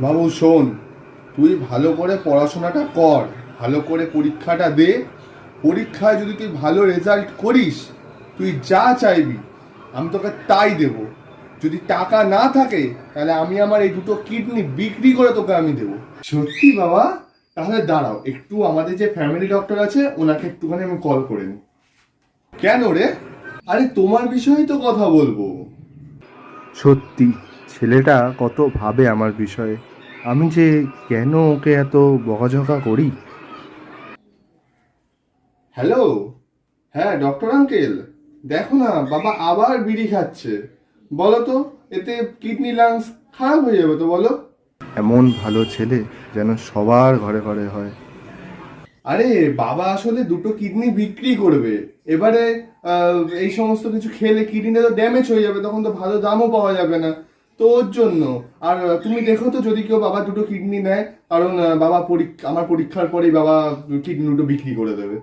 বাবু শোন, তুই ভালো করে পড়াশোনাটা কর, ভালো করে পরীক্ষাটা দে। পরীক্ষায় যদি তুই ভালো রেজাল্ট করিস, তুই যা চাইবি আমি তোকে তাই দেব। যদি টাকা না থাকে তাহলে আমি আমার এই দুটো কিডনি বিক্রি করে তোকে আমি দেবো। সত্যি বাবা? তাহলে দাঁড়াও একটু, আমাদের যে ফ্যামিলি ডক্টর আছে ওনাকে একটুখানি আমি কল করে নিই। কেন রে? আরে তোমার বিষয়েই তো কথা বলবো। সত্যি ছেলেটা কত ভাবে আমার বিষয়ে, আমি যে কেন ওকে এত বকাঝকা করি। হ্যালো, হ্যাঁ ডক্টর আঙ্কেল, দেখো না বাবা আবার বিড়ি খাচ্ছে। বলো তো, এতে কিডনি লাংস খারাপ হয়ে যাবে তো বলো? এমন ভালো ছেলে যেন সবার ঘরে ঘরে হয়। আরে বাবা আসলে দুটো কিডনি বিক্রি করবে এবারে। এই সমস্ত কিছু খেলে কিডনিটা তো ড্যামেজ হয়ে যাবে, তখন তো ভালো দামও পাওয়া যাবে না। তো ওর জন্য। আর তুমি দেখো তো যদি কেউ বাবা দুটো কিডনি নেয়, কারণ বাবা আমার পরীক্ষার পরেই বাবা কিডনি দুটো বিক্রি করে দেবে।